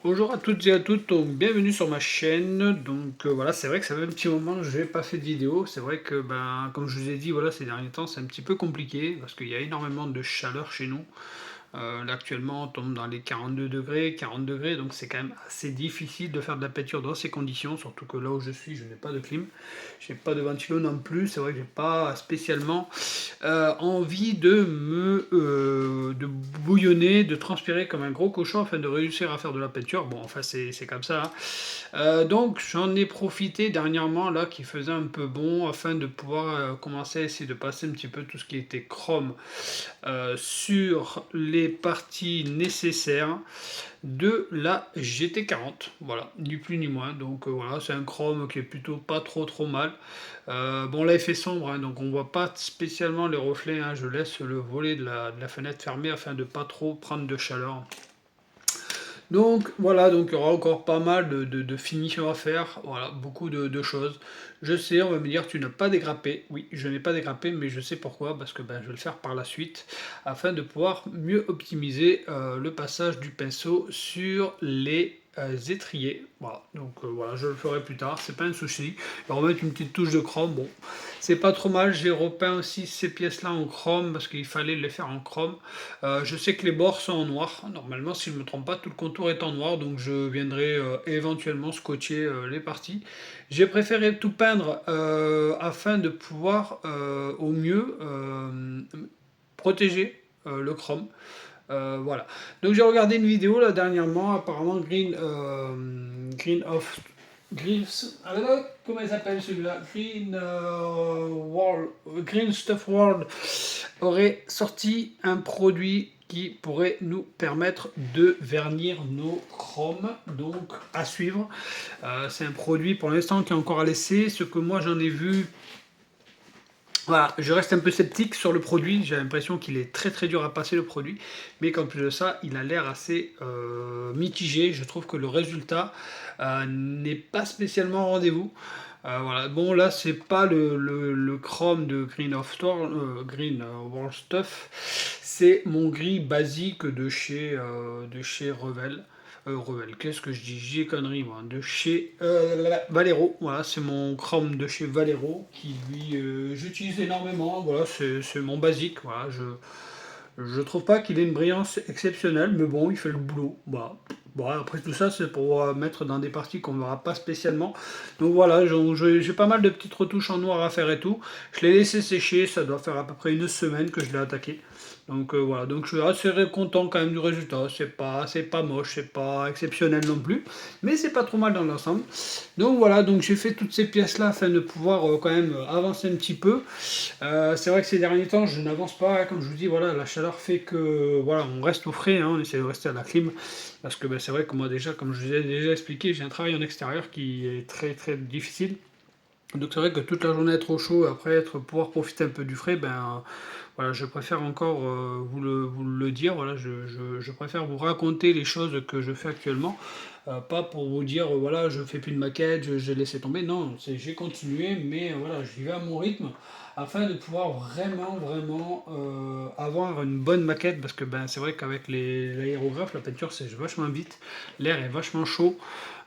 Bonjour à toutes et à toutes, donc bienvenue sur ma chaîne. Voilà, c'est vrai que ça fait un petit moment que je n'ai pas fait de vidéo. C'est vrai que comme je vous ai dit, voilà, ces derniers temps c'est un petit peu compliqué parce qu'il y a énormément de chaleur chez nous. Là actuellement on tombe dans les 42 degrés, 40 degrés, donc c'est quand même assez difficile de faire de la peinture dans ces conditions, surtout que là où je suis je n'ai pas de clim, je n'ai pas de ventilo non plus. C'est vrai que j'ai pas spécialement envie de bouillonner, de transpirer comme un gros cochon afin de réussir à faire de la peinture. Bon, enfin, c'est comme ça, hein. Donc, j'en ai profité dernièrement, là, qui faisait un peu bon, afin de pouvoir commencer à essayer de passer un petit peu tout ce qui était chrome sur les parties nécessaires de la GT40, voilà, ni plus ni moins. Voilà, c'est un chrome qui est plutôt pas trop mal. Bon, là il fait sombre, hein, donc on voit pas spécialement les reflets, hein. Je laisse le volet de la fenêtre fermé afin de pas trop prendre de chaleur. Donc voilà, donc il y aura encore pas mal de finitions à faire, voilà, beaucoup de choses. Je sais, on va me dire tu n'as pas dégrappé. Oui, je n'ai pas dégrappé, mais je sais pourquoi, parce que je vais le faire par la suite, afin de pouvoir mieux optimiser le passage du pinceau sur les étriers. Voilà, voilà, je le ferai plus tard, c'est pas un souci. Je vais remettre une petite touche de chrome, bon, c'est pas trop mal. J'ai repeint aussi ces pièces-là en chrome, parce qu'il fallait les faire en chrome. Je sais que les bords sont en noir. Normalement, si je ne me trompe pas, tout le contour est en noir, donc je viendrai éventuellement scotcher les parties. J'ai préféré tout peindre afin de pouvoir au mieux protéger le chrome. Voilà. Donc j'ai regardé une vidéo là dernièrement, apparemment Green of comment il s'appelle celui-là? Green Stuff World aurait sorti un produit qui pourrait nous permettre de vernir nos chromes, donc à suivre. C'est un produit pour l'instant qui est encore à l'essai. Ce que moi j'en ai vu, voilà, je reste un peu sceptique sur le produit. J'ai l'impression qu'il est très dur à passer, le produit, mais qu'en plus de ça il a l'air assez mitigé. Je trouve que le résultat n'est pas spécialement au rendez-vous. Voilà. Bon, là c'est pas le chrome de Green World Stuff, c'est mon gris basique de chez Revel. Revel, qu'est-ce que je dis? J'ai connerie moi. De chez Valero. Voilà, c'est mon chrome de chez Valero qui lui j'utilise énormément. Voilà, c'est mon basique. Voilà, je trouve pas qu'il ait une brillance exceptionnelle, mais bon, il fait le boulot. Voilà. Bon, après tout ça, c'est pour mettre dans des parties qu'on ne verra pas spécialement. Donc voilà, j'ai pas mal de petites retouches en noir à faire et tout. Je l'ai laissé sécher, ça doit faire à peu près une semaine que je l'ai attaqué. Voilà, donc je suis assez content quand même du résultat. C'est pas moche, c'est pas exceptionnel non plus, mais c'est pas trop mal dans l'ensemble. Donc voilà, donc j'ai fait toutes ces pièces là afin de pouvoir quand même avancer un petit peu. C'est vrai que ces derniers temps je n'avance pas, hein, comme je vous dis, voilà, la chaleur fait que voilà, on reste au frais, hein, on essaie de rester à la clim, parce que c'est vrai que moi déjà, comme je vous ai déjà expliqué, j'ai un travail en extérieur qui est très difficile. Donc c'est vrai que toute la journée être au chaud, après pouvoir profiter un peu du frais, voilà, je préfère encore vous le dire. Voilà, je préfère vous raconter les choses que je fais actuellement, pas pour vous dire voilà, je fais plus de maquette, j'ai laissé tomber. Non, j'ai continué, mais voilà, j'y vais à mon rythme afin de pouvoir vraiment avoir une bonne maquette, parce que c'est vrai qu'avec l'aérographe, la peinture c'est vachement vite, l'air est vachement chaud.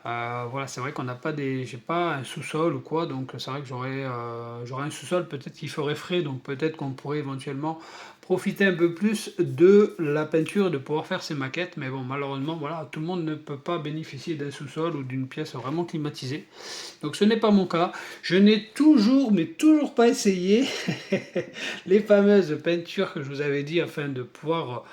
Voilà, c'est vrai qu'on n'a pas j'ai pas un sous-sol ou quoi, donc c'est vrai que j'aurais un sous-sol peut-être qui ferait frais, donc peut-être qu'on pourrait éventuellement profiter un peu plus de la peinture, de pouvoir faire ses maquettes, mais bon, malheureusement, voilà, tout le monde ne peut pas bénéficier d'un sous-sol ou d'une pièce vraiment climatisée. Donc ce n'est pas mon cas. Je n'ai toujours, mais toujours pas essayé les fameuses peintures que je vous avais dit, afin de pouvoir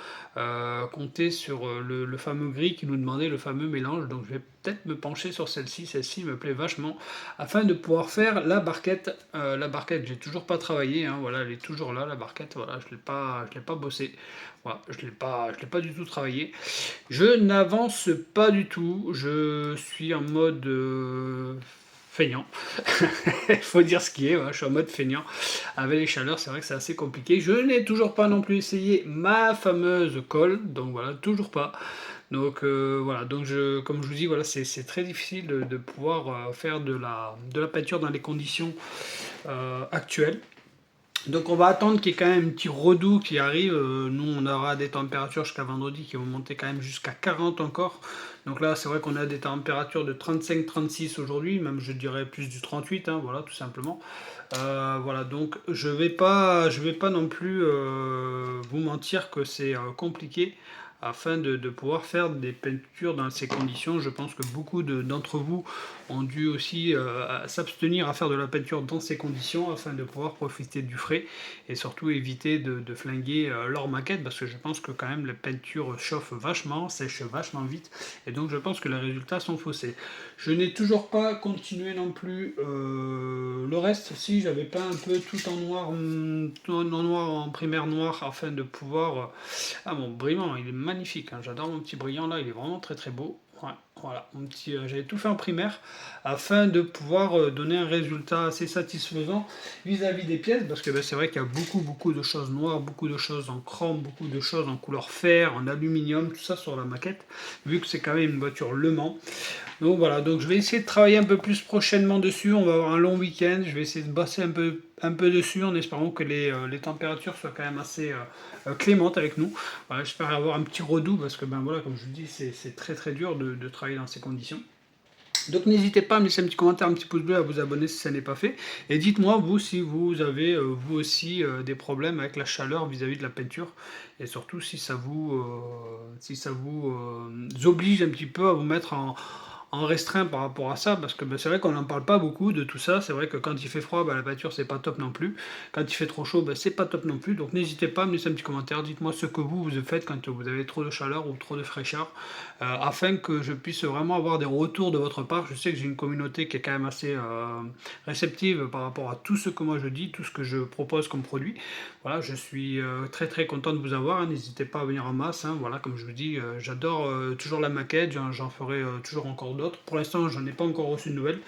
compter sur le fameux gris qui nous demandait le fameux mélange. Donc je vais peut-être me pencher sur celle-ci. Celle-ci me plaît vachement, afin de pouvoir faire la barquette. La barquette, j'ai toujours pas travaillé, hein, voilà, elle est toujours là, la barquette. Voilà, je l'ai pas bossé. Voilà, je l'ai pas du tout travaillé. Je n'avance pas du tout. Je suis en mode feignant. Il faut dire ce qui est. Voilà, je suis en mode feignant. Avec les chaleurs, c'est vrai que c'est assez compliqué. Je n'ai toujours pas non plus essayé ma fameuse colle. Donc voilà, toujours pas. Donc voilà, donc comme je vous dis, voilà, c'est très difficile de pouvoir faire de la peinture dans les conditions actuelles. Donc on va attendre qu'il y ait quand même un petit redoux qui arrive. Nous on aura des températures jusqu'à vendredi qui vont monter quand même jusqu'à 40 encore. Donc là c'est vrai qu'on a des températures de 35-36 aujourd'hui, même je dirais plus du 38, hein, voilà tout simplement. Voilà, donc je vais pas non plus vous mentir que c'est compliqué afin de pouvoir faire des peintures dans ces conditions. Je pense que beaucoup d'entre vous ont dû aussi s'abstenir à faire de la peinture dans ces conditions afin de pouvoir profiter du frais et surtout éviter de flinguer leur maquette, parce que je pense que quand même la peinture chauffe vachement, sèche vachement vite, et donc je pense que les résultats sont faussés. Je n'ai toujours pas continué non plus le reste. Si j'avais pas un peu tout en noir, en primaire noir, afin de pouvoir... Ah, mon brillant, il est magnifique, hein. J'adore mon petit brillant là, il est vraiment très très beau. Ouais, voilà, mon petit, j'avais tout fait en primaire afin de pouvoir donner un résultat assez satisfaisant vis-à-vis des pièces, parce que ben, c'est vrai qu'il y a beaucoup de choses noires, beaucoup de choses en chrome, beaucoup de choses en couleur fer, en aluminium, tout ça sur la maquette, vu que c'est quand même une voiture Le Mans. Donc voilà, donc je vais essayer de travailler un peu plus prochainement dessus. On va avoir un long week-end. Je vais essayer de bosser un peu dessus en espérant que les températures soient quand même assez clémentes avec nous. Voilà, j'espère avoir un petit redout parce que ben voilà, comme je vous dis, c'est très très dur de travailler dans ces conditions. Donc n'hésitez pas à me laisser un petit commentaire, un petit pouce bleu, à vous abonner si ça n'est pas fait. Et dites-moi vous si vous avez vous aussi des problèmes avec la chaleur vis-à-vis de la peinture. Et surtout si ça vous oblige un petit peu à vous mettre en restreint par rapport à ça, parce que ben, c'est vrai qu'on n'en parle pas beaucoup de tout ça. C'est vrai que quand il fait froid, ben, la peinture c'est pas top non plus. Quand il fait trop chaud, ben, c'est pas top non plus. Donc n'hésitez pas à me laisser un petit commentaire. Dites-moi ce que vous faites quand vous avez trop de chaleur ou trop de fraîcheur, afin que je puisse vraiment avoir des retours de votre part. Je sais que j'ai une communauté qui est quand même assez réceptive par rapport à tout ce que moi je dis, tout ce que je propose comme produit. Voilà, je suis très très content de vous avoir, hein. N'hésitez pas à venir en masse, hein. Voilà, comme je vous dis, j'adore toujours la maquette, j'en ferai toujours encore d'autres. Pour l'instant, j'en ai pas encore reçu de nouvelles.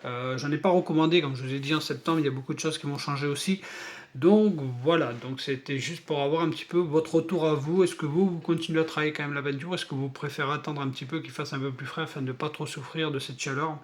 J'en ai pas recommandé, comme je vous ai dit en septembre, il y a beaucoup de choses qui vont changer aussi. Donc voilà, donc c'était juste pour avoir un petit peu votre retour à vous. Est-ce que vous continuez à travailler quand même la peinture? Est-ce que vous préférez attendre un petit peu qu'il fasse un peu plus frais afin de ne pas trop souffrir de cette chaleur?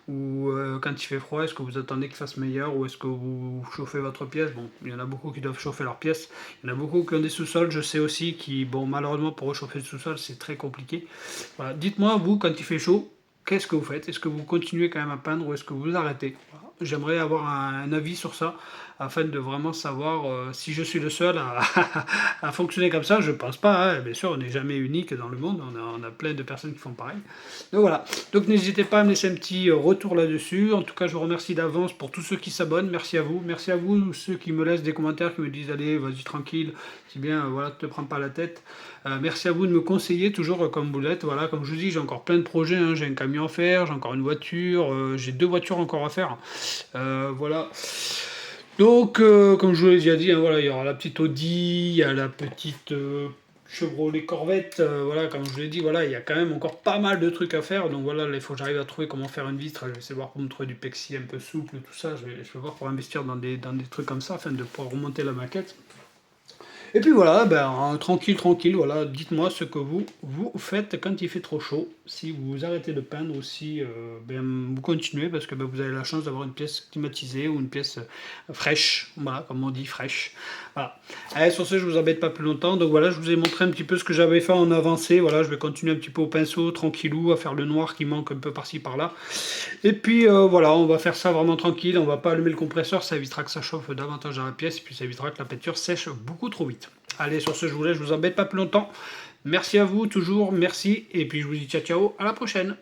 Ou quand il fait froid, est-ce que vous attendez qu'il fasse meilleur? Ou est-ce que vous chauffez votre pièce? Bon, il y en a beaucoup qui doivent chauffer leur pièce. Il y en a beaucoup qui ont des sous-sols, je sais aussi, qui, bon, malheureusement pour réchauffer le sous-sol, c'est très compliqué. Voilà, dites-moi, vous, quand il fait chaud, qu'est-ce que vous faites? Est-ce que vous continuez quand même à peindre ou est-ce que vous arrêtez? Voilà. J'aimerais avoir un avis sur ça afin de vraiment savoir si je suis le seul à fonctionner comme ça. Je pense pas, hein. Bien sûr, on n'est jamais unique dans le monde, on a plein de personnes qui font pareil. Donc voilà, donc n'hésitez pas à me laisser un petit retour là-dessus. En tout cas, je vous remercie d'avance pour tous ceux qui s'abonnent. Merci à vous, ceux qui me laissent des commentaires, qui me disent allez, vas-y tranquille, si bien, voilà, te prends pas la tête. Merci à vous de me conseiller toujours comme vous l'êtes. Voilà, comme je vous dis, j'ai encore plein de projets, hein. J'ai un camion à faire, j'ai encore une voiture, j'ai 2 voitures encore à faire. Voilà. Donc, comme je vous l'ai déjà dit, hein, voilà, il y aura la petite Audi, il y a la petite Chevrolet Corvette, voilà, comme je vous l'ai dit, voilà, il y a quand même encore pas mal de trucs à faire. Donc voilà, là, il faut que j'arrive à trouver comment faire une vitre. Je vais essayer de voir pour me trouver du plexi un peu souple, tout ça. Je vais voir pour investir dans des trucs comme ça afin de pouvoir remonter la maquette. Et puis voilà, ben, tranquille, voilà, dites-moi ce que vous faites quand il fait trop chaud, si vous arrêtez de peindre ou si ben, vous continuez parce que ben, vous avez la chance d'avoir une pièce climatisée ou une pièce fraîche, voilà, comme on dit, fraîche. Voilà. Allez, sur ce, je vous embête pas plus longtemps, donc voilà, je vous ai montré un petit peu ce que j'avais fait en avancée, voilà, je vais continuer un petit peu au pinceau, tranquillou, à faire le noir qui manque un peu par-ci par-là. Et puis voilà, on va faire ça vraiment tranquille, on va pas allumer le compresseur, ça évitera que ça chauffe davantage dans la pièce, et puis ça évitera que la peinture sèche beaucoup trop vite. Allez, sur ce, je vous laisse, je vous embête pas plus longtemps. Merci à vous, toujours, merci, et puis je vous dis ciao ciao, à la prochaine.